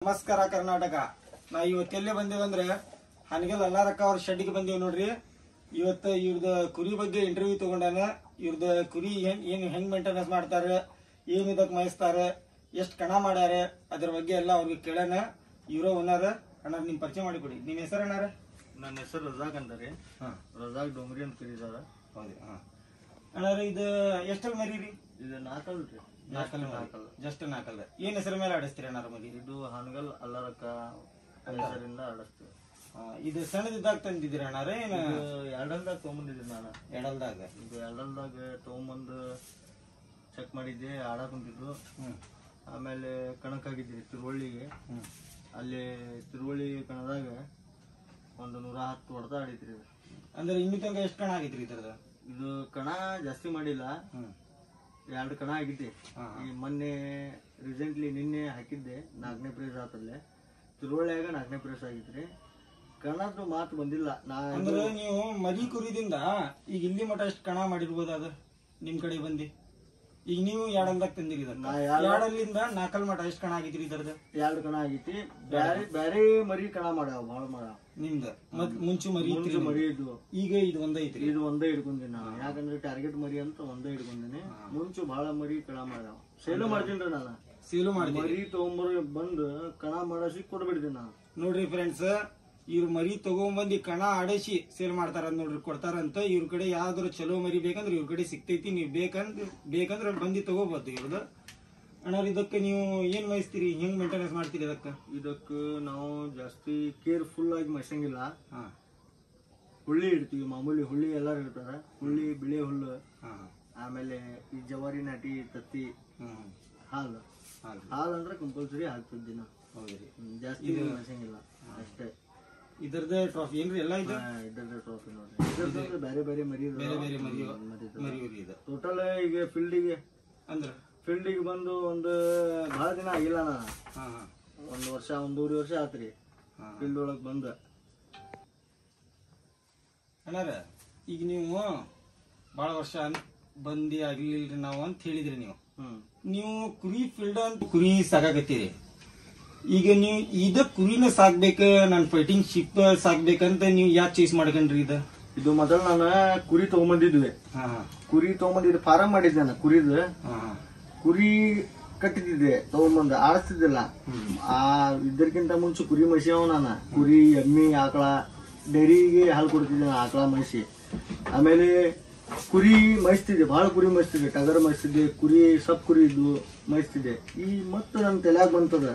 ನಮಸ್ಕಾರ ಕರ್ನಾಟಕ. ನಾ ಇವತ್ತೆಲ್ಲೇ ಬಂದೇವ ಅಂದ್ರೆ ಹನಗಲ್ ಅಲ್ಲಾರಕ್ಕ ಅವ್ರ ಶೆಡ್ಗೆ ಬಂದೇವ್ ನೋಡ್ರಿ. ಇವತ್ತು ಇವ್ರದ ಕುರಿ ಬಗ್ಗೆ ಇಂಟರ್ವ್ಯೂ ತಗೊಂಡಾನ. ಇವ್ರದ ಕುರಿ ಏನ್ ಹೆಂಗ್ ಮೇಂಟೆನೆನ್ಸ್ ಮಾಡ್ತಾರೆ, ಏನ್ ಇದಕ್ ಮೈಸ್ತಾರೆ, ಎಷ್ಟ್ ಕಣ ಮಾಡ್ಯಾರ, ಅದ್ರ ಬಗ್ಗೆ ಎಲ್ಲ ಅವ್ರಿಗೆ ಕೇಳೋಣ. ಇವ್ರ ಓನರ್. ಅಣ್ಣ ನಿಮ್ ಪರಿಚಯ ಮಾಡಿಕೊಡಿ. ನಿಮ್ ಹೆಸರು ಅಣ್ಣಾರ? ನನ್ನ ಹೆಸರು ರಜಾಕ್ ಅಂತಾರೆ. ರಜಾಕ್ ಡೊಂಗ್ರಿ ಅಂತ ಕರೀತಾರ. ಹೌದು. ಅಣ್ಣಾರ ಇದು ಎಷ್ಟಲ್ ಮರಿ ರೀ? ಇದು ನಾಲ್ಕಲ್ರಿ. ಜಸ್ಟ್ ನಾಲ್ಕಲ್ಲ. ಏನ್ ಹೆಸರ ಮೇಲೆ ಆಡಿಸ್ತೀರಿ ಅಣ್ಣಾರ ಮರಿ? ಇದು ಹನಗಲ್ ಅಲ್ಲಾರಕ್ಕ ಹೆಸರಿಂದ ಆಡಿಸ್ತೀವಿ. ಇದು ಸಣ್ಣದಿದ್ದಾಗ ತಂದಿದ್ದೀರ ಅಣ್ಣಾರ? ಏನ ಎರಡಲ್ದಾಗ ತೊಗೊಂಬಂದಿದ್ದೀನಿ ನಾನು. ಎಡಲ್ದಾಗ? ಇದು ಎರಡಲ್ದಾಗ ತೊಗೊಂಬಂದು ಚೆಕ್ ಮಾಡಿದ್ದೆ. ಆಡಕ್ ಕುಂತಿದ್ದು. ಆಮೇಲೆ ಕಣಕ್ಕಾಗಿದ್ರಿ ತಿರುವಳ್ಳಿಗೆ. ಅಲ್ಲಿ ತಿರುವಳ್ಳಿ ಕಣದಾಗ ಒಂದು 110 ಹೊಡೆದ ಆಡಿದ್ರಿ. ಅಂದ್ರೆ ಇನ್ನೂ ತನಕ ಎಷ್ಟು ಕಣ ಆಗಿದ್ರಿ ಇದ್ರದ? ಇದು ಕಣ ಜಾಸ್ತಿ ಮಾಡಿಲ್ಲ, 2 ಕಣ ಆಗಿದ್ದೆ. ಈ ಮೊನ್ನೆ ರೀಸೆಂಟ್ಲಿ ನಿನ್ನೆ ಹಾಕಿದ್ದೆ 4ನೇ ಪ್ರೈಸ್ ಆತಲ್ಲೇ. ತಿರುವಳ್ಳಿಯಾಗ 4ನೇ ಪ್ರೈಸ್ ಆಗಿದ್ರಿ. ಕಣದ್ದು ಮಾತು ಬಂದಿಲ್ಲ. ಅಂದ್ರೆ ನೀವು ಮರಿ ಕುರಿದಿಂದ ಈಗ ಇಲ್ಲಿ ಮಠ ಎಷ್ಟು ಕಣ ಮಾಡಿರ್ಬೋದು ಅದ ನಿಮ್ ಕಡೆ ಬಂದಿ? ಈಗ ನೀವು ಎರಡಲ್ದಾಗ ತಂದಿರಿ. ಎರಡಲ್ಲಿಂದ 4 ಮಠ ಎಷ್ಟು ಕಣ ಆಗಿದ್ರಿ ಇದ್ರದ? 2 ಕಣ ಆಗೈತಿ. ಬ್ಯಾರೆ ಮರಿ ಕಣ ಮಾಡ್ಯಾವ, ಬಾಳ ಮಾಡ್ಯಾವ. ನಿಮ್ದ ಮತ್ ಮುಂಚೆ ಮರಿ ಇದ್ವು. ಈಗ ಇದು ಒಂದೇ ಐತ್ರಿ? ಇದು ಒಂದೇ ಹಿಡ್ಕೊಂತೀನಿ ನಾನು. ಯಾಕಂದ್ರೆ ಟಾರ್ಗೆಟ್ ಮರಿ ಅಂತ ಒಂದೇ ಹಿಡ್ಕೊಂಡೇನೆ. ಮುಂಚೆ ಬಹಳ ಮರಿ ಕಣ ಮಾಡ್ಯಾವ. ಸೇಲು ಮಾಡ್ತೀನಿ ನಾನು. ಸೇಲು ಮಾಡ್ತೀನಿ. ಮರಿ ತಗೊಂಬರ್ ಬಂದು ಕಣ ಮಾಡಸಿ ಕೊಡ್ಬಿಡ್ತೀನಿ ನಾನು. ನೋಡ್ರಿ ಫ್ರೆಂಡ್ಸ್, ಇವ್ರ ಮರಿ ತಗೊಂಬಂದಿ ಕಣ ಆಡಿಸಿ ಸೇಲ್ ಮಾಡ್ತಾರ ನೋಡ್ರಿ, ಕೊಡ್ತಾರಂತ. ಇವ್ರ ಕಡೆ ಯಾವ್ದಾರು ಚಲೋ ಮರಿ ಬೇಕಂದ್ರೆ ಇವ್ರ ಕಡೆ ಸಿಕ್ತೈತಿ. ನೀವು ಬೇಕಂದ್ರೆ ಬಂದಿ ತಗೋಬಹುದು ಇವ್ರದ್ದು. ಅಣ್ಣ ಇದಕ್ಕೆ ನೀವು ಏನ್ ಮೈಸ್ತೀರಿ, ಹೆಂಗ್ ಮೇಂಟೆನೆನ್ಸ್ ಮಾಡ್ತೀರಿ ಇದಕ್ಕ? ನಾವು ಜಾಸ್ತಿ ಕೇರ್ಫುಲ್ ಆಗಿ ಮೈಸಂಗಿಲ್ಲ. ಹುಳ್ಳಿ ಇಡ್ತೀವಿ. ಮಾಮೂಲಿ ಹುಳ್ಳಿ ಎಲ್ಲಾರು ಇಡ್ತಾರ. ಹುಳ್ಳಿ, ಬಿಳಿ ಹುಲ್ಲು, ಆಮೇಲೆ ಈ ಜವಾರಿ ನಾಟಿ, ತತ್ತಿ, ಹಾಲು. ಹಾಲು ಅಂದ್ರೆ ಕಂಪಲ್ಸರಿ ಹಾಕ್ತಿದ್ವಿ ನಾವು. ಹೌದ್ರಿ. ಜಾಸ್ತಿ ಮೈಸಂಗಿಲ್ಲ ಅಷ್ಟೇ. ಇದರದ ಟ್ರಾಫಿ ಏನ್ರಿ ಎಲ್ಲ? ಇದರದ ಟ್ರಾಫಿ ನೋಡ್ರಿ. ಬೇರೆ ಬೇರೆ ಮರಿ, ಬೇರೆ ಬೇರೆ ಮರಿ. ಟೋಟಲ್ ಈಗ ಫೀಲ್ಡಿಗೆ ಬಂದು ಒಂದು ಬಹಳ ದಿನ ಆಗಿಲ್ಲ ನಾನು. 1 ವರ್ಷ 1.5 ವರ್ಷ ಆತ್ರಿ ಫೀಲ್ಡ್ ಒಳಗ್ ಬಂದ. ಅಣ್ಣಾರ ಈಗ ನೀವು ಬಹಳ ವರ್ಷ ಬಂದಿ ಆಗ್ಲಿಲ್ರಿ ನಾವು ಅಂತ ಹೇಳಿದ್ರಿ. ನೀವು ಕುರಿ ಫೀಲ್ಡ್ ಅಂತ ಕುರಿ ಸಾಕಾಗತ್ತೀರಿ. ಈಗ ನೀವು ಇದ ಕುರಿನ ಸಾಕ್ಬೇಕ, ನಾನು ಫೈಟಿಂಗ್ ಶಿಪ್ ಸಾಕ್ಬೇಕಂತ ನೀವು ಯಾಕೆ ಚೇಸ್ ಮಾಡ್ಕೊಂಡ್ರಿ? ಇದು ಮೊದಲು ನಾನು ಕುರಿ ತಗೊಂಬಂದಿದ್ವಿ. ಕುರಿ ತಗೊಂಬಂದಿದ್ದು ಫಾರಂ ಮಾಡಿದ್ದೆ ನಾನು. ಕುರಿ ಕಟ್ಟಿದ್ದೆ ತಗೊಂಬಂದು ಆಡಿಸ್ತಿದ್ದಿಲ್ಲ. ಇದಕ್ಕಿಂತ ಮುಂಚೆ ಕುರಿ ಮೈಸಿಯವ ನಾನು. ಕುರಿ, ಎಮ್ಮಿ, ಆಕಳ, ಡೈರಿಗೆ ಹಾಲು ಕೊಡ್ತಿದ್ದೆ ಆಕಳ ಮೈಸಿ. ಆಮೇಲೆ ಕುರಿ ಮೈಸ್ತಿದ್ದೆ, ಬಹಳ ಕುರಿ ಮೈಸ್ತಿದ್ದೆ. ಟಗರ್ ಮೈಸ್ತಿದ್ದೆ, ಕುರಿ ಸಬ್ ಕುರಿ ಇದ್ವು ಮೈಸ್ತಿದ್ದೆ. ಈ ಮತ್ತೆ ನನ್ನ ತಲೆಯಾಗ ಬಂತದ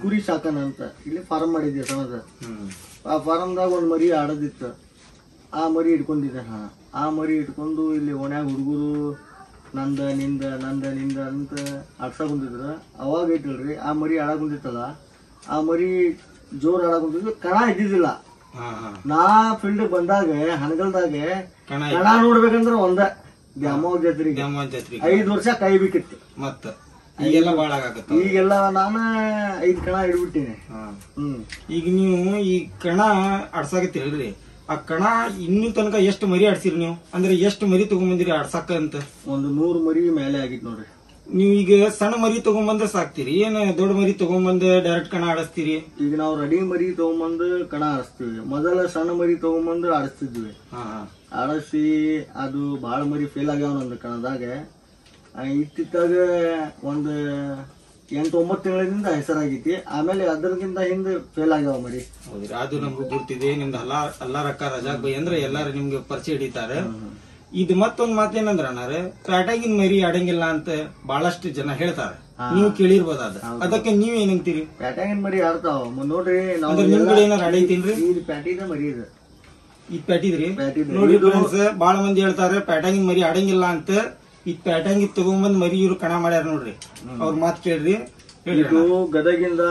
ಕುರಿ ಸಾಕನ ಅಂತ. ಇಲ್ಲಿ ಫಾರಂ ಮಾಡಿದ್ದೆ ಸಣ್ಣದ. ಆ ಫಾರಮ್ದಾಗ ಒಂದು ಮರಿ ಆಡದಿತ್ತು. ಆ ಮರಿ ಇಟ್ಕೊಂಡಿದ್ದೆ ನಾನು. ಆ ಮರಿ ಇಟ್ಕೊಂಡು ಇಲ್ಲಿ ಓಣ್ಯಾಗ ಹುಡುಗರು ನಂದ ನಿಂದ ಅಂತ ಆಡ್ಸಾ ಕುಂತಿದ್ರು. ಅವಾಗ ಐತಿಲ್ರಿ ಆ ಮರಿ ಆಡಕ್ ಕುಂತಿತ್ತಲ್ಲ, ಆ ಮರಿ ಜೋರ್ ಆಡಕ್ ಕುಂತಿದ್ರು. ಕಣ ಇದ್ದಿದ್ದಿಲ್ಲ. ನಾ ಫೀಲ್ಡ್ ಬಂದಾಗ ಹನಗಲ್ದಾಗೆ ಕಣ ನೋಡ್ಬೇಕಂದ್ರ ಒಂದ ದ್ಯಾಮವ್ವ ಜಾತ್ರೆಗೆ 5 ವರ್ಷ ಕಾಯ್ಬೇಕಿತ್ತು. ಈಗೆಲ್ಲ ನಾನು 5 ಕಣ ಹಿಡ್ಬಿಟ್ಟಿನಿ. ಈಗ ನೀವು ಈ ಕಣ ಆಡ್ಸಾಕತ್ತೀರಲ್ರಿ, ಆ ಕಣ ಇನ್ನೂ ತನಕ ಎಷ್ಟು ಮರಿ ಆಡ್ಸಿರಿ ನೀವು? ಅಂದ್ರೆ ಎಷ್ಟು ಮರಿ ತಗೊಂಬಂದಿರಿ ಆಡ್ಸಾಕ ಅಂತ? ಒಂದು 100 ಮರಿ ಮೇಲೆ ಆಗಿತ್ತು ನೋಡ್ರಿ. ನೀವು ಈಗ ಸಣ್ಣ ಮರಿ ತಗೊಂಬಂದ ಸಾಕ್ತಿರಿ, ಏನ್ ದೊಡ್ಡ ಮರಿ ತಗೊಂಬಂದ ಡೈರೆಕ್ಟ್ ಕಣ ಆಡಿಸ್ತೀರಿ? ಈಗ ನಾವು ರೆಡಿ ಮರಿ ತಗೊಂಬಂದು ಕಣ ಆಡಿಸ್ತೀವಿ. ಮೊದಲ ಸಣ್ಣ ಮರಿ ತಗೊಂಬಂದು ಆಡಿಸ್ತಿದ್ವಿ. ಆಡಿಸಿ ಅದು ಬಹಳ ಮರಿ ಫೇಲ್ ಆಗ್ಯಾವ ನಂದು ಕಣದಾಗ. ಇತ್ತಿತ್ತಾಗ ಒಂದು 8-9 ತಿಂಗಳಿಂದ ಹೆಸರಾಗೈತಿ. ಆಮೇಲೆ ಅದಕ್ಕಿಂತ ಹಿಂದೆ ಫೇಲ್ ಆಗ್ಯಾವ ಮರಿ. ಅದು ನಮ್ಗೆ ಗುರ್ತಿದೆ. ನಿಮ್ದು ಅಲ್ಲಾರಕ್ಕ ರಜಾಕ್ ಬೈ ಅಂದ್ರೆ ಎಲ್ಲಾರು ನಿಮ್ಗೆ ಪರಿಚಯ ಹಿಡಿತಾರೆ. ಇದು ಮತ್ತೊಂದ್ ಮಾತೇನಂದ್ರ ಅಣ್ಣಾರ, ಪ್ಯಾಟಾಗಿನ ಮರಿ ಆಡಂಗಿಲ್ಲ ಅಂತ ಬಹಳಷ್ಟು ಜನ ಹೇಳ್ತಾರೆ. ನೀವು ಕೇಳಿರ್ಬೋದ ಅದಕ್ಕೆ ನೀವ್ ಏನಂತೀರಿ? ಪ್ಯಾಟಾಗಿನ ಮರಿ ಆಡ್ತಾವ ನೋಡ್ರಿ. ನಿಮ್ ಕಡೆ ಏನಾರ ಆಡೈತಿನ್ರಿ? ಇದು ಪ್ಯಾಟಿದ ಮರಿ ಇದು. ಇದು ಪ್ಯಾಟಿದ್ರಿ? ನೋಡಿ ಫ್ರೆಂಡ್ಸ್, ಬಹಳ ಮಂದಿ ಹೇಳ್ತಾರೆ ಪ್ಯಾಟಾಗಿನ ಮರಿ ಆಡಂಗಿಲ್ಲ ಅಂತ. ಈಗ ಪ್ಯಾಟಂಗಿ ತಗೊಂಬಂದ್ ಮರಿ ಇವ್ರು ಕಣ ಮಾಡ್ಯಾರ ನೋಡ್ರಿ. ಅವ್ರ ಮಾತ್ ಕೇಳ್ರಿ. ಇದು ಗದಗಿಂದ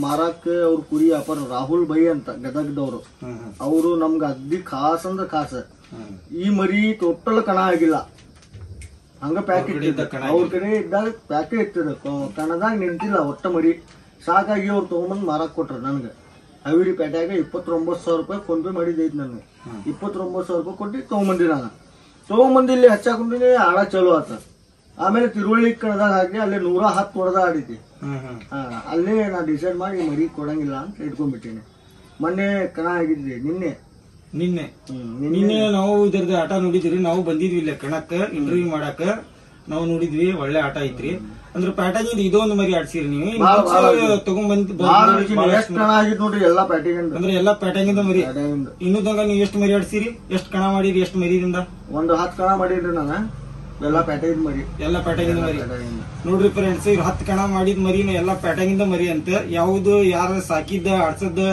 ಮಾರಾಕ್ ಅವ್ರ ಕುರಿ ವ್ಯಾಪಾರ ರಾಹುಲ್ ಬೈ ಅಂತ ಗದಗದವ್ರು. ಅವರು ನಮ್ಗ ಅಗ್ದಿ ಖಾಸ್ ಅಂದ್ರ ಖಾಸ. ಈ ಮರಿ ಟೋಟಲ್ ಕಣ ಆಗಿಲ್ಲ. ಹಂಗ ಪ್ಯಾಕ್ ಇಟ್ಟಿದ್ದ ಅವ್ರ ಕಡೆ ಇದ್ದಾಗ ಪ್ಯಾಕೆ ಇರ್ತದ. ಕಣದಾಗ ನಿಂತಿಲ್ಲ ಒಟ್ಟ ಮರಿ. ಸಾಕಾಗಿ ಅವ್ರು ತಗೊಂಬಂದ್ ಮಾರಾಕ್ ಕೊಟ್ರ ನನ್ಗ. ಹವಿರಿ ಪ್ಯಾಟ್ಯಾಗ 29,000 ರೂಪಾಯಿ ಫೋನ್ ಪೇ ಮಾಡಿದ್ದೈತಿ ನನ್ಗೆ. 29,000 ರೂಪಾಯಿ ಕೊಟ್ಟು ತಗೊಂಬಂದಿ ನಾನು. ತಗೊಂಬಂದಿ ಇಲ್ಲಿ ಹಚ್ಚಾಕೊಂಡಿನಿ. ಆಡ ಚಲೋ ಆತ. ಆಮೇಲೆ ತಿರುವಳ್ಳಿ ಕಣದಾಗ ಹಾಕಿ ಅಲ್ಲಿ 110 ಹೊಡೆದ ಆಡಿತಿ. ಅಲ್ಲೇ ನಾ ಡಿಸೈಡ್ ಮಾಡಿ ಮರಿ ಕೊಡಂಗಿಲ್ಲ ಅಂತ ಇಟ್ಕೊಂಡ್ಬಿಟ್ಟೀನಿ. ಮೊನ್ನೆ ಕಣ ಆಗಿದ್ವಿ ನಿನ್ನೆ ನಾವು ಇದ್ರದ್ದು ಆಟ ನೋಡಿದ್ರಿ. ನಾವು ಬಂದಿದ್ವಿ ಇಲ್ಲ ಕಣಕ್ಕ ಇಂಟರ್ವ್ಯೂ ಮಾಡಾಕ. ನಾವು ನೋಡಿದ್ವಿ, ಒಳ್ಳೆ ಆಟ ಐತ್ರಿ. ಅಂದ್ರೆ ಪ್ಯಾಟರ್ನ್ ಇದೊಂದು ಮರಿ ಆಡ್ಸಿರಿ ನೀವು ತಗೊಂಡ್ಬಂದ್ ನೋಡ್ರಿ ಎಲ್ಲಾ ಪ್ಯಾಟಿಂಗ್ ಅಂದ್ರೆ ಎಲ್ಲಾ ಪ್ಯಾಟರ್ನ್ ಇಂದ ಮರಿ. ಇನ್ನೂ ತನಕ ನೀವು ಎಷ್ಟು ಮರಿ ಆಡ್ಸಿರಿ, ಎಷ್ಟು ಕಣ ಮಾಡಿರಿ, ಎಷ್ಟು ಮರಿದಿಂದ? ಒಂದು 10 ಕಣ ಮಾಡಿದ್ರಿ ನಾನು. ಎಲ್ಲಾ ಪ್ಯಾಟರ್ನ್ ಮರಿ, ಎಲ್ಲಾ ಪ್ಯಾಟರ್ನ್ ಇಂದ ಮರಿ ನೋಡ್ರಿ ಫ್ರೆಂಡ್ಸ್. ಇವ್ರು 10 ಕಣ ಮಾಡಿದ ಮರಿನ ಎಲ್ಲಾ ಪ್ಯಾಟರ್ನ್ ಇಂದ ಮರಿ ಅಂತ. ಯಾವ್ದು ಯಾರ ಸಾಕಿದ್ದ ಆಡ್ಸದ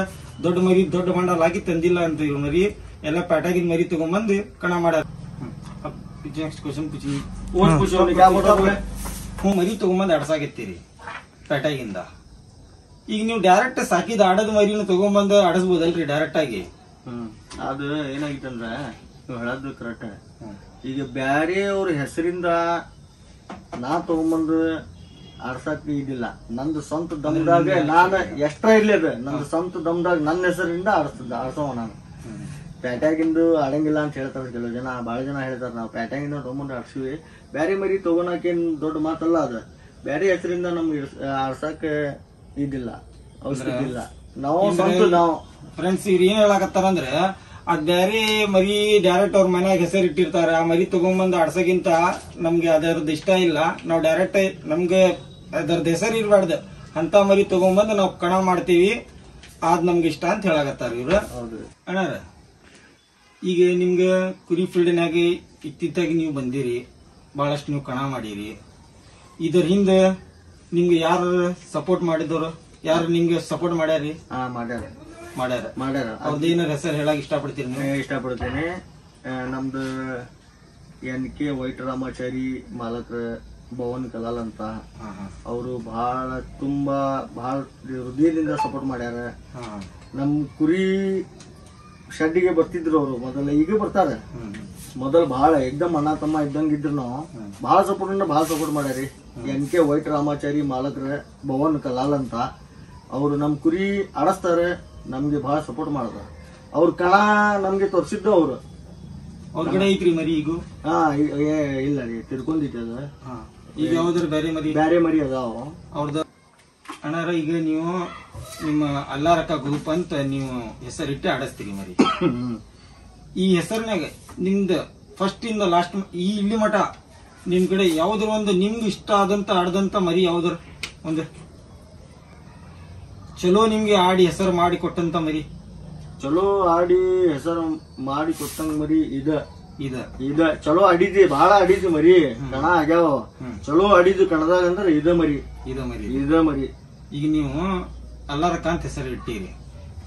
ದೊಡ್ಡ ಮರಿ ದೊಡ್ಡ ಬಂಡಲ್ ಹಾಕಿ ತಂದಿಲ್ಲ ಅಂತ ಇವ್ರು ಮರಿ. ಎಲ್ಲಾ ಪ್ಯಾಟರ್ನ್ ಮರಿ ತಗೊಂಡ್ಬಂದು ಕಣ ಮಾಡ್ಯಾರ. ನೆಕ್ಸ್ಟ್ ಕ್ವಶನ್ ಮರಿ ತಗೊಂಬಂದ್ ಆಡ್ಸಾಕತ್ತೀರಿ ಪೇಟೆಗಿಂದ. ಈಗ ನೀವು ಡೈರೆಕ್ಟ್ ಸಾಕಿದ ಆಡದ ಮರಿನ ತಗೊಂಬಂದ್ ಆಡಸ್ಬೋದಲ್ರಿ ಡೈರೆಕ್ಟ್ ಆಗಿ? ಅದು ಏನಾಗಿತ್ತಂದ್ರ ನೀವು ಹೇಳದ್ದು ಕರೆಕ್ಟ್. ಈಗ ಬ್ಯಾರೆ ಅವ್ರ ಹೆಸರಿಂದ ನಾ ತಗೊಂಬಂದು ಆಡ್ಸಾಕ್ ಇದಿಲ್ಲ. ನಂದು ಸ್ವಂತ ದಮ್ದಾಗ ನಾನು ಎಷ್ಟ್ರ ಇರ್ಲಿ ಅದ ನಂದು ಸ್ವಂತ ದಮ್ದಾಗ ನನ್ನ ಹೆಸರಿಂದ ಆಡ್ಸವ ನಾನು. ಪ್ಯಾಟ್ಯಾಗಿಂದು ಆಡಂಗಿಲ್ಲ ಅಂತ ಹೇಳ್ತಾರೆ ಕೆಲವು ಜನ, ಬಹಳ ಜನ ಹೇಳ್ತಾರ. ನಾವು ಪ್ಯಾಟ್ಯಾಗಿಂದ ತಗೊಂಬಂದು ಆಡ್ಸಿವಿ. ಬ್ಯಾರೆ ಮರಿ ತಗೋಣಕೇನ್ ದೊಡ್ಡ ಮಾತಲ್ಲ ಅದ. ಬ್ಯಾರೆ ಹೆಸರಿಂದ ನಮ್ಗೆ ಆಡ್ಸಾಕ ಇದಿಲ್ಲ, ಔಷಧಿ ಇಲ್ಲ. ನಾವು ಸ್ವಂತ ನಾವು ಫ್ರೆಂಡ್ಸ್ ಇವ್ರು ಏನ್ ಹೇಳಕತ್ತಾರಂದ್ರೆ, ಅದ್ ಬ್ಯಾರೆ ಮರಿ ಡೈರೆಕ್ಟ್ ಅವ್ರ ಮನ್ಯಾಗ ಹೆಸರು ಇಟ್ಟಿರ್ತಾರ. ಆ ಮರಿ ತಗೊಂಬಂದ್ ಆಡ್ಸಕ್ಕಿಂತ ನಮ್ಗೆ ಅದರದ್ದು ಇಷ್ಟ ಇಲ್ಲ. ನಾವು ಡೈರೆಕ್ಟ್ ನಮ್ಗೆ ಅದರದ್ದು ಹೆಸರು ಇರ್ಬಾರ್ದು ಅಂತ ಮರಿ ತಗೊಂಬಂದ್ ನಾವ್ ಕಣ ಮಾಡ್ತೀವಿ, ಅದ್ ನಮ್ಗೆ ಇಷ್ಟ ಅಂತ ಹೇಳಕತ್ತಾರ ಇವ್ರು. ಅಣ್ಣಾರ, ಈಗ ನಿಮ್ಗೆ ಕುರಿ ಫೀಲ್ಡ್ನಾಗ ಇತ್ತಿತ್ತಾಗಿ ನೀವು ಬಂದಿರಿ, ಬಹಳಷ್ಟು ನೀವು ಕಣ ಮಾಡಿರಿ. ಇದರ ಹಿಂದೆ ನಿಮ್ಗೆ ಯಾರು ಸಪೋರ್ಟ್ ಮಾಡಿದವರು, ಯಾರು ನಿಮ್ಗೆ ಸಪೋರ್ಟ್ ಮಾಡ್ಯಾರಿ? ಮಾಡ್ಯಾರ. ಅವ್ರದ್ದೇನಾರ ಹೆಸರು ಹೇಳಕ್ ಇಷ್ಟಪಡ್ತೀರಿ ನೀವು? ಇಷ್ಟಪಡ್ತೇನೆ. ನಮ್ದು NK ವೈಟ್ ರಾಮಾಚಾರಿ ಮಾಲಕರ ಭವನ್ ಕಲಾಲ್ ಅಂತ. ಅವರು ಬಹಳ ಹೃದಯದಿಂದ ಸಪೋರ್ಟ್ ಮಾಡ್ಯಾರ. ನಮ್ ಕುರಿ ಶೆಡ್ಡಿಗೆ ಬರ್ತಿದ್ರು ಅವರು ಮೊದಲ, ಈಗ ಬರ್ತಾರೆ. ಮೊದಲು ಬಹಳ ಎಕ್ದಮ್ ಅಣ್ಣ ತಮ್ಮ ಇದ್ದಂಗಿದ್ರು. ನಾವು ಬಹಳ ಸಪೋರ್ಟ್ ಮಾಡ್ಯಾರಿ. NK ವೈಟ್ ರಾಮಾಚಾರಿ ಮಾಲಕರ ಭವನ್ ಕಲಾಲ್ ಅಂತ. ಅವರು ನಮ್ ಕುರಿ ಆಡಸ್ತಾರೆ, ನಮ್ಗೆ ಬಹಳ ಸಪೋರ್ಟ್ ಮಾಡ್ತಾರ. ಅವ್ರ ಕಣ ನಮ್ಗೆ ತೋರ್ಸಿದ್ದು ಅವ್ರು. ಅವ್ರ ಕಡೆ ಐತ್ರಿ ಮರಿ ಈಗ? ಇಲ್ಲ ರೀ, ತಿರ್ಕೊಂಡಿತ್ತು ಅದ. ಈಗ ಯಾವ್ದಾರ ಬ್ಯಾರೆ ಮರಿ ಅದಾವ ಅವ್ರದ್ದು. ಅಣ್ಣಾರ, ಈಗ ನೀವು ನಿಮ್ಮ ಅಲ್ಲಾರಕ್ಕ ಗ್ರೂಪ್ ಅಂತ ನೀವು ಹೆಸರಿಟ್ಟು ಆಡಸ್ತೀರಿ ಮರಿ. ಈ ಹೆಸರಿನಾಗ ನಿಮ್ದು ಫಸ್ಟ್ ಇಂದ ಲಾಸ್ಟ್ ಇಲ್ಲಿ ಮಠ ನಿಮ್ ಕಡೆ ಯಾವ್ದ್ರ ಒಂದು ನಿಮ್ಗೆ ಇಷ್ಟ ಆದಂತ ಆಡದಂತ ಮರಿ ಯಾವ್ದ್ರ ಒಂದು ಚಲೋ ನಿಮ್ಗೆ ಆಡಿ ಹೆಸರು ಮಾಡಿ ಕೊಟ್ಟಂತ ಮರಿ? ಚಲೋ ಆಡಿ ಹೆಸರು ಮಾಡಿ ಕೊಟ್ಟಂಗ ಮರಿ ಇದ ಚಲೋ ಆಡಿದ್ವಿ, ಬಹಳ ಆಡಿದ್ವಿ ಮರಿ. ಕಣ ಆಗ್ಯಾವ ಚಲೋ ಆಡಿದ್ವಿ ಕಣದಾಗ ಅಂದ್ರೆ ಇದ ಮರಿ. ಈಗ ನೀವು ಅಲ್ಲಾರಕ್ಕ ಅಂತ ಹೆಸರು ಇಟ್ಟಿರಿ.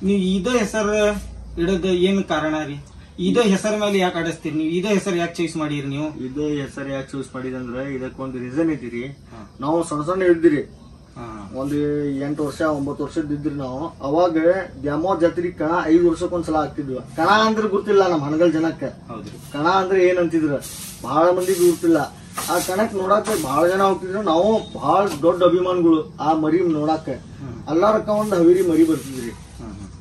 ನೀವು ಇದ ಹೆಸರು ಇಡದ ಏನ್ ಕಾರಣ ರೀ? ಇದ ಹೆಸರ ಮೇಲೆ ಯಾಕೆ ಆಡಿಸ್ತೀರಿ ನೀವು? ಇದ ಹೆಸರು ಯಾಕೆ ಚೂಸ್ ಮಾಡಿರಿ ನೀವು? ಇದ ಹೆಸರು ಯಾಕೆ ಚೂಸ್ ಮಾಡಿದಂದ್ರ ಇದಕ್ಕೊಂದು ರೀಸನ್ ಐತಿರಿ. ನಾವು ಸಣ್ಣ ಇದ್ದಿರಿ, ಒಂದು 8 ವರ್ಷ 9 ವರ್ಷದ ಇದ್ರಿ ನಾವು. ಅವಾಗ ದ್ಯಾಮೋ ಜಾತ್ರಿ ಕಣ 5 ವರ್ಷಕ್ಕೊಂದ್ಸಲ ಆಗ್ತಿದ್ವಿ. ಕಣ ಅಂದ್ರೆ ಗೊತ್ತಿಲ್ಲ ನಮ್ಮ ಹನಗಲ್ ಜನಕ್ಕೆ. ಕಣ ಅಂದ್ರೆ ಏನಂತಿದ್ರ ಬಹಳ ಮಂದಿಗೆ ಗೊತ್ತಿಲ್ಲ. ಆ ಕಣಕ್ ನೋಡಾಕ ಬಹಳ ಜನ ಹೋಗ್ತಿದ್ರು. ನಾವು ಬಹಳ ದೊಡ್ಡ ಅಭಿಮಾನಿಗಳು ಆ ಮರಿ ನೋಡಾಕ. ಅಲ್ಲಾರಕ್ಕ ಒಂದು ಹವೇರಿ ಮರಿ ಬರ್ತಿದ್ರಿ,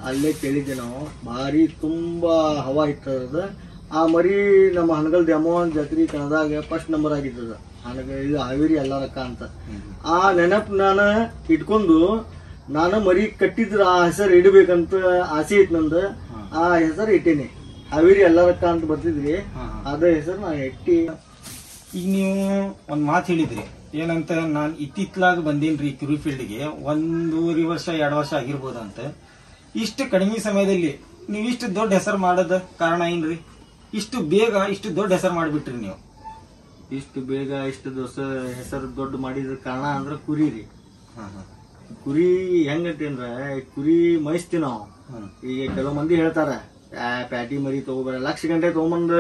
ಅಲ್ಲೇ ಕೇಳಿದ್ದೆ ನಾವು. ಭಾರಿ ತುಂಬಾ ಹವಾ ಇರ್ತದ ಆ ಮರಿ. ನಮ್ಮ ಹನಗಲ್ ದ್ಯಾಮೋ ಜಾತ್ರಿ ಕಣದಾಗ ಫಸ್ಟ್ ನಂಬರ್ ಆಗಿದ್ದದ ಇದು ಹಾವೇರಿ ಅಲ್ಲಾರಕ್ಕ ಅಂತ. ಆ ನೆನಪು ನಾನು ಇಟ್ಕೊಂಡು ನಾನು ಮರಿ ಕಟ್ಟಿದ್ರ ಆ ಹೆಸರು ಇಡಬೇಕಂತ ಆಸೆ ಐತ್ ನಂದು. ಆ ಹೆಸರು ಇಟ್ಟೇನಿ, ಹಾವೇರಿ ಅಲ್ಲಾರಕ್ಕ ಅಂತ ಬರ್ತಿದ್ರಿ. ಅದ ಹೆಸರು ನಾ ಇಟ್ಟಿ. ಈಗ ನೀವು ಒಂದ್ ಮಾತು ಹೇಳಿದ್ರಿ ಏನಂತ, ನಾನ್ ಇತ್ತಿತ್ಲಾಗ ಬಂದೇನ್ರಿ ಕುರಿ ಫೀಲ್ಡ್ಗೆ 1.5 ವರ್ಷ 2 ವರ್ಷ ಆಗಿರ್ಬೋದು ಅಂತ. ಇಷ್ಟು ಕಡಿಮೆ ಸಮಯದಲ್ಲಿ ನೀವು ಇಷ್ಟು ದೊಡ್ಡ ಹೆಸರು ಮಾಡೋದ ಕಾರಣ ಏನ್ರಿ? ಇಷ್ಟು ಬೇಗ ಇಷ್ಟು ದೊಡ್ಡ ಹೆಸರು ಮಾಡಿಬಿಟ್ರಿ ನೀವು. ಇಷ್ಟು ಬೇಗ ಇಷ್ಟು ಹೆಸರು ದೊಡ್ಡ ಮಾಡಿದ ಕಾರಣ ಅಂದ್ರ ಕುರಿ ರೀ. ಕುರಿ ಹೆಂಗಂತಿ ಅಂದ್ರ ಕುರಿ ಮೈಸ್ತೀವಿ ನಾವು. ಈಗ ಕೆಲವು ಮಂದಿ ಹೇಳ್ತಾರ ಪ್ಯಾಟಿ ಮರಿ ತಗೋಬೇಡ, ಲಕ್ಷ ಗಂಟೆ ತಗೊಂಬಂದ್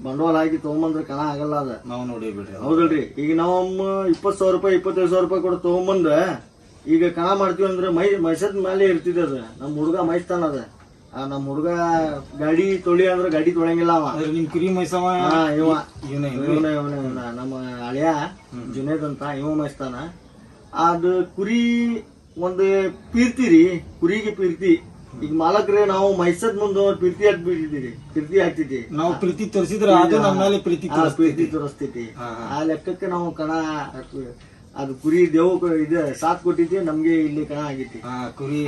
ಬಂಡವಾಳ ಹಾಕಿ ತಗೊಂಬಂದ್ರ ಕಣ ಆಗಲ್ಲ. ಅದ ನಾವು ನೋಡಿ ಬಿಡ್ರಿ. ಹೌದಲ್ರಿ? ಈಗ ನಾವು 20,000 ರೂಪಾಯಿ 25,000 ರೂಪಾಯಿ ಕೊಟ್ಟು ತಗೊಂಬಂದ ಈಗ ಕಣ ಮಾಡ್ತೀವಿ ಅಂದ್ರೆ ಮೈಸದ ಮೇಲೆ ಇರ್ತಿದ. ಅದ ನಮ್ ಹುಡುಗ ಮೈಸ್ತಾನ. ಅದ ನಮ್ ಹುಡುಗ ಗಾಡಿ ತೊಳಿ ಅಂದ್ರ ಗಾಡಿ ತೊಳಂಗಿಲ್ಲ ಅವ. ನಿಮ್ ಕುರಿ ಮೈಸವ ನಮ್ಮ ಹಳೆಯ ಜುನೇದ್ ಅಂತ ಇವ ಮೈಸ್ತಾನ. ಅದ ಕುರಿ ಒಂದು ಪೀರ್ತಿ ರೀ, ಕುರಿಗೆ ಪೀರ್ತಿ. ಈಗ ಮಾಲಕ್ರೆ ನಾವು ಮೈಸದ್ ಮುಂದ ಪ್ರೀತಿ ಹಾಕ್ತಿದ್ವಿ. ನಾವು ಪ್ರೀತಿ ತೋರಿಸಿದ್ರೆ ಅದು ನಮ್ಮ ಮೇಲೆ ಪ್ರೀತಿ ತೋರಿಸ್ತೈತಿ. ಆ ಲೆಕ್ಕಕ್ಕೆ ನಾವು ಕಣ ಅದು ಕುರಿ ದೇವ್ ಇದು ಸಾಥ್ ಕೊಟ್ಟಿದ್ದೆ ನಮ್ಗೆ ಇಲ್ಲಿ ಕಣ ಆಗೈತಿ. ಕುರಿ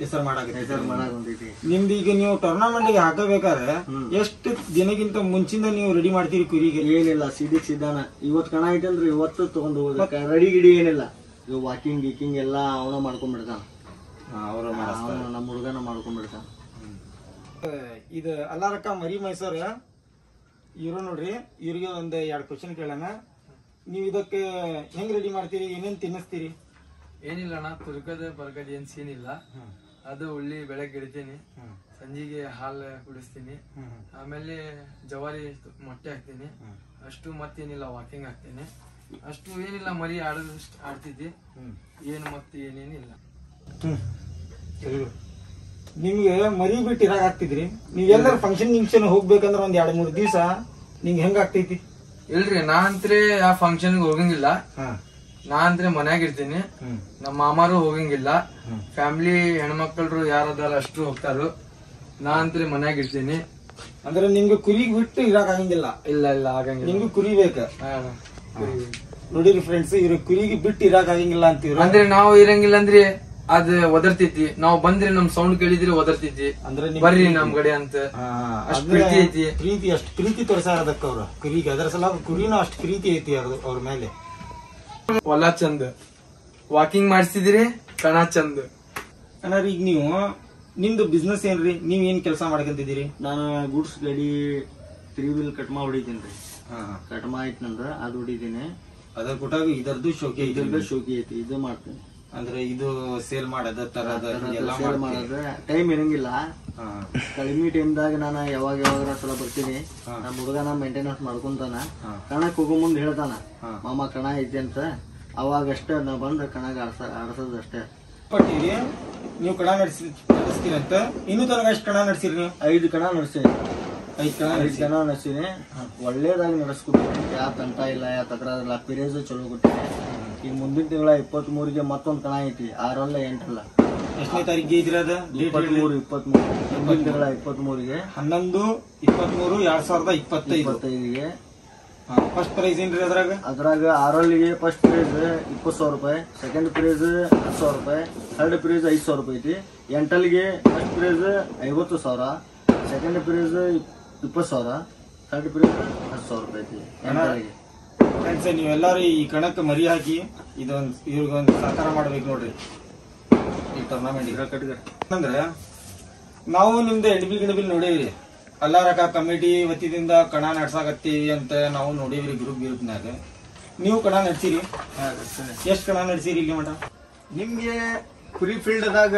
ಹೆಸರು ಹೆಸರು ಮಾಡಾಕಂತೈತಿ. ನಿಮ್ದು ಈಗ ನೀವು ಟೂರ್ನಮೆಂಟ್ ಗೆ ಹಾಕಬೇಕಾದ್ರೆ ಎಷ್ಟು ದಿನಕ್ಕಿಂತ ಮುಂಚಿಂದ ನೀವು ರೆಡಿ ಮಾಡ್ತೀರಿ ಕುರಿಗೆ? ಏನಿಲ್ಲ, ಸಿದ್ದಾನ ಇವತ್ತು ಕಣ ಐತೆ ಅಂದ್ರೆ ಇವತ್ತು ತಗೊಂಡು ಹೋಗೋದ, ರೆಡಿ ಗಿಡಿ ಏನಿಲ್ಲ. ಇವ್ ವಾಕಿಂಗ್ ಗೀಕಿಂಗ್ ಎಲ್ಲ ಅವನ ಮಾಡ್ಕೊಂಡ್ಬಿಡ್ತಾನ, ನಮ್ಮ ಹುಡುಗನ ಮಾಡ್ಕೊಂಡ್ಬಿಡ್ತಾನ. ಇದು ಅಲ್ಲಾರಕ್ಕ ಮರಿ ಮೈಸೂರ್ ಇವ್ರು ನೋಡ್ರಿ, ಇವ್ರಿಗೆ ಒಂದ್ 2 ಕ್ವಶನ್ ಕೇಳೋಣ. ನೀವ್ ಇದಕ್ಕೆ ಹೆಂಗ್ ರೆಡಿ ಮಾಡ್ತೀರಿ, ಏನೇನ್ ತಿನ್ನಿಸ್ತೀರಿ? ಏನಿಲ್ಲ ಅಣ್ಣ, ಪರ್ಕದ ಏನ್ ಸೀನ್ ಇಲ್ಲ. ಅದು ಉಳ್ಳಿ ಬೆಳಗ್ಗೆ ಇಡ್ತೀನಿ, ಸಂಜೆಗೆ ಹಾಲು ಕುಡಿಸ್ತೀನಿ, ಆಮೇಲೆ ಜವಾರಿ ಮೊಟ್ಟೆ ಹಾಕ್ತೀನಿ ಅಷ್ಟು. ಮತ್ತೇನಿಲ್ಲ, ವಾಕಿಂಗ್ ಹಾಕ್ತೀನಿ ಅಷ್ಟು. ಏನಿಲ್ಲ, ಮರಿ ಆಡ್ತಿದ್ದಿ ಏನು ಮತ್ತೆ ಏನೇನಿಲ್ಲ. ನಿಮ್ಗೆ ಮರಿ ಬಿಟ್ಟು ಇರಾಗ ಆಗ್ತಿದ್ರಿ? ನೀವ್ ಎಲ್ಲರ ಫಂಕ್ಷನ್ ಹೋಗ್ಬೇಕಂದ್ರ ಒಂದ್ 2-3 ದಿವಸ ನಿಂಗೆ ಹೆಂಗ ಆಗ್ತೈತಿ? ಇಲ್ರಿ, ನಾ ಅಂತ್ರೆ ಯಾವ ಫಂಕ್ಷನ್ ಹೋಗಂಗಿಲ್ಲ. ನಾ ಅಂದ್ರೆ ಮನ್ಯಾಗ ಇರ್ತೀನಿ, ನಮ್ಮ ಮಾಮಾರು ಹೋಗಂಗಿಲ್ಲ, ಫ್ಯಾಮಿಲಿ ಹೆಣ್ಮಕ್ಳರು ಯಾರದಾರ ಅಷ್ಟು ಹೋಗ್ತಾರು. ನಾ ಅಂದ್ರೆ ಮನ್ಯಾಗ ಇರ್ತೀನಿ. ಅಂದ್ರೆ ನಿಮ್ಗೆ ಕುರಿಗೆ ಬಿಟ್ಟು ಇರಾಕ್ ಆಗಂಗಿಲ್ಲ? ಇಲ್ಲ ಇಲ್ಲ, ಆಗಂಗಿಲ್ಲ. ನಿಮ್ಗೆ ಕುರಿ ಬೇಕ? ನೋಡಿರಿ ಫ್ರೆಂಡ್ಸ್, ಇವ್ರ ಕುರಿಗೆ ಬಿಟ್ಟು ಇರಾಕ್ ಆಗಂಗಿಲ್ಲ ಅಂತೀವ್ರ. ಅಂದ್ರೆ ನಾವು ಇರಂಗಿಲ್ಲ ಅಂದ್ರೆ ಅದ್ ಒದರ್ತಿದ್ದಿ, ನಾವು ಬಂದ್ರೆ ನಮ್ ಸೌಂಡ್ ಕೇಳಿದ್ರೆ ಒದರ್ತಿದ್ದಿ, ಅಂದ್ರೆ ಬರ್ರಿ ನಮ್ ಕಡೆ ಅಂತ. ಅಷ್ಟ್ ಪ್ರೀತಿ ಐತಿ. ಪ್ರೀತಿ ಅಷ್ಟ್ ಪ್ರೀತಿ ತೋರ್ಸಾರ ಅದಕ್ಕ ಅವ್ರ ಕುರಿಗೆ. ಅದರ ಸಲ ಕುರಿನೂ ಅಷ್ಟ್ ಪ್ರೀತಿ ಐತಿ ಅವ್ರ ಮೇಲೆ. ಹೊಲ ಚಂದ, ವಾಕಿಂಗ್ ಮಾಡಿಸ್ತಿದ್ರಿ, ಕಣ ಚಂದ. ಅಣ್ಣ ಈಗ ನೀವು ನಿಮ್ದು ಬಿಸ್ನೆಸ್ ಏನ್ರಿ? ನೀವ್ ಏನ್ ಕೆಲಸ ಮಾಡ್ಕೊಂತಿದ್ದೀರಿ? ನಾನು ಗೂಡ್ಸ್ ಗಾಡಿ 3 ವೀಲ್ ಕಟ್ಮಾ ಹೊಡಿತೀನಿ. ಕಟ್ಮಾ ಐತ್ ನಂದ, ಅದು ಹೊಡಿತೀನಿ. ಅದ್ರ ಕೊಟ್ಟಾಗ ಇದರದ್ದು ಶೋಕಿ ಐತಿ, ಇದು ಮಾಡ್ತೀನಿ. ಅಂದ್ರೆ ಇದು ಸೇಲ್ ಮಾಡೋದ ತರದ ಸೇಲ್ ಮಾಡೋದು ಟೈಮ್ ಇರಂಗಿಲ್ಲ. ಕಡಿಮೆ ಟೈಮ್ದಾಗ ನಾನು ಯಾವಾಗ ಸಲ ಬರ್ತೀನಿ. ನಮ್ಮ ಹುಡುಗನ ಮೇಂಟೆನೆನ್ಸ್ ಮಾಡ್ಕೊಂತಾನ. ಕಣಕ್ ಹೋಗೋ ಮುಂದೆ ಹೇಳ್ತಾನ, ಮಾಮ ಕಣ ಐತಿ ಅಂತ. ಅವಾಗಷ್ಟೇ ನಾ ಬಂದ ಕಣಗ ಆಡ್ಸೋದಷ್ಟೇ. ನೀವು ಕಣ ನಡೆಸ್ತೀರಂತ ಇನ್ನೂ ತನಕ ಎಷ್ಟು ಕಣ ನಡೆಸಿರಿ ನೀವು? 5 ಕಣ ನಡೆಸೀನಿ. 5 ಕಣ ನಡೆಸೀನಿ. ಒಳ್ಳೇದಾಗಿ ನಡೆಸ್ಕೊಡ್ತೀನಿ, ಯಾವ ತಂಟ ಇಲ್ಲ, ಯಾವ ತಕರಾರಿಲ್ಲ. ಪಿರೇಜು ಚಲೋ ಕೊಟ್ಟಿನಿ. ಈಗ ಮುಂದಿನ ತಿಂಗಳ 23ಗೆ ಮತ್ತೊಂದು ಕಣ ಐತಿ, 6 ಅಲ್ಲ 8 ಅಲ್ಲ. ಎಷ್ಟನೇ ತಾರೀಕಿಗೆ ಇದ್ರಿ ಅದ? 23 ಮುಂದಿನ ತಿಂಗಳ 23ಗೆ 11/11/2025ಗೆ. ಫಸ್ಟ್ ಪ್ರೈಸ್ ಏನ್ರಿ ಅದ್ರಾಗ? 6 ಫಸ್ಟ್ ಪ್ರೈಸ್ 20,000 ರೂಪಾಯಿ, ಸೆಕೆಂಡ್ ಪ್ರೈಸ್ 10,000 ರೂಪಾಯಿ, ಥರ್ಡ್ ಪ್ರೈಸ್ 5,000 ರೂಪಾಯಿ ಐತಿ. 8ಗೆ first prize 50,000, second prize 20,000, third prize 10,000 ರೂಪಾಯಿ ಐತಿ. 8ಗೆ ಫ್ರೆಂಡ್ಸ್, ನೀವೆಲ್ಲಾರು ಈ ಕಣಕ್ಕೆ ಮರಿ ಹಾಕಿ ಇವ್ರಿಗೊಂದು ಸಹಕಾರ ಮಾಡ್ಬೇಕು ನೋಡ್ರಿ ಈ ಟೂರ್ನಮೆಂಟ್. ಅಂದ್ರೆ ನಾವು ನಿಮ್ದು ಎಡ್ಬಿಲ್ ನೋಡೇವ್ರಿ, ಅಲ್ಲಾರಕ ಕಮಿಟಿ ವತಿಯಿಂದ ಕಣ ನಡ್ಸಾಕತ್ತೀವಿ ಅಂತ ನಾವು ನೋಡೇವ್ರಿ ಗ್ರೂಪ್ನಾಗ. ನೀವು ಕಣ ನಡ್ಸಿರಿ? ಎಷ್ಟ್ ಕಣ ನಡ್ಸಿರಿ ಇಲ್ಲಿ ಮಟ? ನಿಮ್ಗೆ ಕುರಿ ಫೀಲ್ಡ್ದಾಗ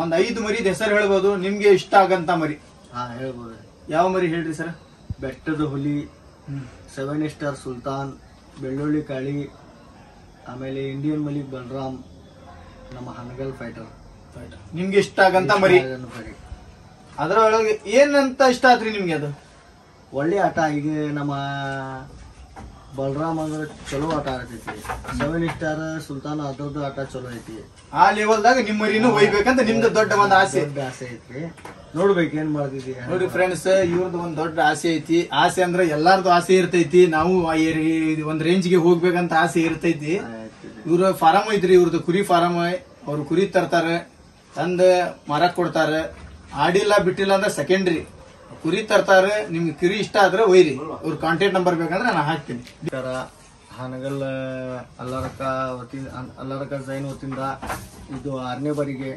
ಒಂದ್ 5 ಮರಿದ ಹೆಸರು ಹೇಳ್ಬೋದು, ನಿಮ್ಗೆ ಇಷ್ಟ ಆಗಂತ ಮರಿ. ಹೇಳ್ಬೋದು. ಯಾವ ಮರಿ ಹೇಳ್ರಿ ಸರ್? ಬೆಟ್ಟದ ಹುಲಿ, 7 ಸ್ಟಾರ್ ಸುಲ್ತಾನ್, ಬೆಳ್ಳುಳ್ಳಿ ಕಾಳಿ, ಆಮೇಲೆ ಇಂಡಿಯನ್ ಮಲಿಕ್ ಬಲರಾಮ್, ನಮ್ಮ ಹನಗಲ್ ಫೈಟರ್. ನಿಮ್ಗೆ ಇಷ್ಟ ಆಗಂತ ಮರಿ. ಅದ್ರೊಳಗೆ ಏನಂತ ಇಷ್ಟ ಆತ್ರಿ ನಿಮ್ಗೆ? ಅದು ಒಳ್ಳೆ ಆಟ. ಈಗ ನಮ್ಮ ಬಲರಾಮ್ ಅಂದ್ರೆ ಚಲೋ ಆಟ ಆಡ್ತೈತಿ. 7 ಸ್ಟಾರ್ ಸುಲ್ತಾನ್ ಅದ್ರದ್ದು ಆಟ ಚಲೋ ಐತಿ. ಆ ಲೆವೆಲ್ದಾಗ ನಿಮ್ ಮರಿನೂ ಒಯ್ಬೇಕಂತ ನಿಮ್ದು ದೊಡ್ಡ ಒಂದ್ ಆಸೆ ಐತಿ. ನೋಡ್ಬೇಕು ಏನ್ ಮಾಡ್ತಿದ್ವಿ. ನೋಡಿ ಫ್ರೆಂಡ್ಸ್, ಇವ್ರದ್ದು ಒಂದ್ ದೊಡ್ಡ ಆಸೆ ಐತಿ. ಆಸೆ ಅಂದ್ರೆ ಎಲ್ಲಾರ್ದು ಆಸೆ ಇರ್ತೈತಿ. ನಾವು ಒಂದ್ ರೇಂಜ್ಗೆ ಹೋಗ್ಬೇಕಂತ ಆಸೆ ಇರ್ತೈತಿ. ಇವ್ರ ಫಾರಂ ಐತ್ರಿ, ಇವ್ರದ್ದು ಕುರಿ ಫಾರಂ. ಅವ್ರು ಕುರಿ ತರ್ತಾರೆ, ತಂದ ಮಾರಕ್ ಕೊಡ್ತಾರೆ. ಆಡಿಲ್ಲ ಬಿಟ್ಟಿಲ್ಲ ಅಂದ್ರೆ ಸೆಕೆಂಡ್ರಿ. ಕುರಿ ತರ್ತಾರೆ, ನಿಮ್ಗೆ ಕುರಿ ಇಷ್ಟ ಆದ್ರೆ ಒಯ್ರಿ. ಇವ್ರ ಕಾಂಟ್ಯಾಕ್ಟ್ ನಂಬರ್ ಬೇಕಂದ್ರೆ ನಾನು ಹಾಕ್ತೀನಿ. ಹಾನಗಲ್ ಅಲ್ಲರಕ ಜೈನ್ ವತಿಯಿಂದ ಇದು 6ನೇ ಬಾರಿಗೆ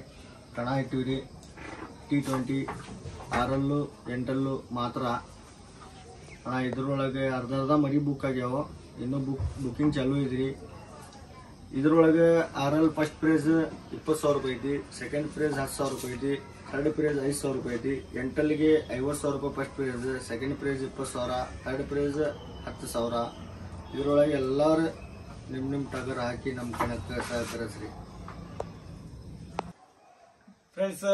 ಕಣ ಇಟ್ಟಿವ್ರಿ. T20 6 8 ಮಾತ್ರ. ಇದ್ರೊಳಗೆ ಅರ್ಧ ಮರಿ ಬುಕ್ ಆಗ್ಯಾವ, ಇನ್ನೂ ಬುಕ್ಕಿಂಗ್ ಚಾಲೂ ಇದ್ರಿ. ಇದ್ರೊಳಗೆ 6 ಫಸ್ಟ್ ಪ್ರೈಸ್ 20,000 ರೂಪಾಯಿ ಐತಿ, ಸೆಕೆಂಡ್ ಪ್ರೈಸ್ 10,000 ರೂಪಾಯಿ ಐತಿ, ಥರ್ಡ್ ಪ್ರೈಸ್ 5,000 ರೂಪಾಯಿ ಐತಿ. 8ಗೆ 50,000 ರೂಪಾಯಿ first prize, second prize 20,000, third prize 10,000. ಇದ್ರೊಳಗೆ ಎಲ್ಲಾರು ನಿಮ್ ಟಗರ್ ಹಾಕಿ ನಮ್ ಕಣಕ್ಕೆ ಸಹಕರಿಸ್ರಿ. ಫ್ರೆಂಡ್ಸ್,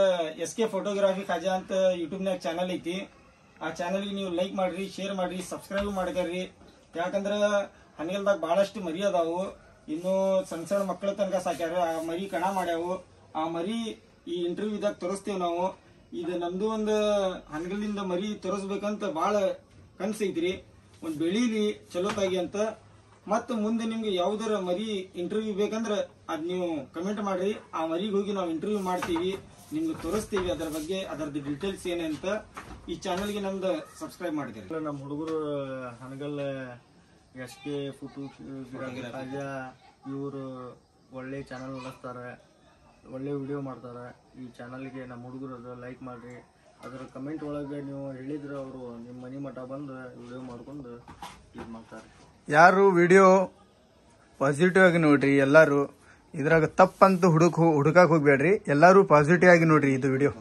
SK ಫೋಟೋಗ್ರಾಫಿ ಖಾಜಾ ಅಂತ ಯೂಟ್ಯೂಬ್ನಾಗ ಚಾನಲ್ ಐತಿ. ಆ ಚಾನಲ್ಗೆ ನೀವು ಲೈಕ್ ಮಾಡ್ರಿ, ಶೇರ್ ಮಾಡ್ರಿ, ಸಬ್ಸ್ಕ್ರೈಬ್ ಮಾಡ್ಕರ್ರಿ. ಯಾಕಂದ್ರೆ ಹನಗಲ್ದಾಗ ಬಹಳಷ್ಟು ಮರಿ ಅದಾವು. ಇನ್ನು ಸಣ್ಣ ಮಕ್ಕಳ ತನಕ ಸಾಕ್ಯಾರ. ಆ ಮರಿ ಕಣ ಮಾಡ್ಯಾವು. ಆ ಮರಿ ಈ ಇಂಟರ್ವ್ಯೂದಾಗ ತೋರಿಸ್ತೇವೆ ನಾವು. ಇದು ನಮ್ದು ಒಂದು ಹನಗಲಿಂದ ಮರಿ ತೋರಿಸ್ಬೇಕಂತ ಭಾಳ ಕನ್ಸೈತ್ರಿ. ಒಂದ್ ಬೆಳೀಲಿ ಚಲೋತಾಗಿ ಅಂತ ಮತ್ತು ಮುಂದೆ ನಿಮ್ಗೆ ಯಾವ್ದಾರ ಮರಿ ಇಂಟರ್ವ್ಯೂ ಬೇಕಂದ್ರೆ ಅದ್ ನೀವು ಕಮೆಂಟ್ ಮಾಡ್ರಿ, ಆ ಮರಿಗೆ ಹೋಗಿ ನಾವು ಇಂಟರ್ವ್ಯೂ ಮಾಡ್ತೀವಿ, ನಿಮ್ಗೆ ತೋರಿಸ್ತೀವಿ ಅದರ ಬಗ್ಗೆ, ಅದರದ್ದು ಡೀಟೇಲ್ಸ್ ಏನಂತ. ಈ ಚಾನಲ್ಗೆ ನಮ್ದು ಸಬ್ಸ್ಕ್ರೈಬ್ ಮಾಡಿದಿರಿ. ನಮ್ಮ ಹುಡುಗರು ಹನಗಲ್ SK ಫುಟು ಇವರು ಒಳ್ಳೆ ಚಾನಲ್ ನಡೆಸ್ತಾರೆ, ಒಳ್ಳೆ ವಿಡಿಯೋ ಮಾಡ್ತಾರೆ. ಈ ಚಾನಲ್ಗೆ ನಮ್ಮ ಹುಡುಗರು ಲೈಕ್ ಮಾಡ್ರಿ. ಅದರ ಕಮೆಂಟ್ ಒಳಗೆ ನೀವು ಹೇಳಿದ್ರೆ ಅವರು ನಿಮ್ಮ ಮನೆ ಮಠ ಬಂದು ವಿಡಿಯೋ ಮಾಡ್ಕೊಂಡು ಇದು ಮಾಡ್ತಾರೆ. ಯಾರು ವಿಡಿಯೋ ಪಾಸಿಟಿವ್ ಆಗಿ ನೋಡ್ರಿ, ಎಲ್ಲಾರು ಇದ್ರಾಗ ತಪ್ಪಂತ ಹುಡುಕಾಕ್ ಹೋಗ್ಬೇಡ್ರಿ, ಎಲ್ಲಾರು ಪಾಸಿಟಿವ್ ಆಗಿ ನೋಡ್ರಿ ಇದು ವಿಡಿಯೋ.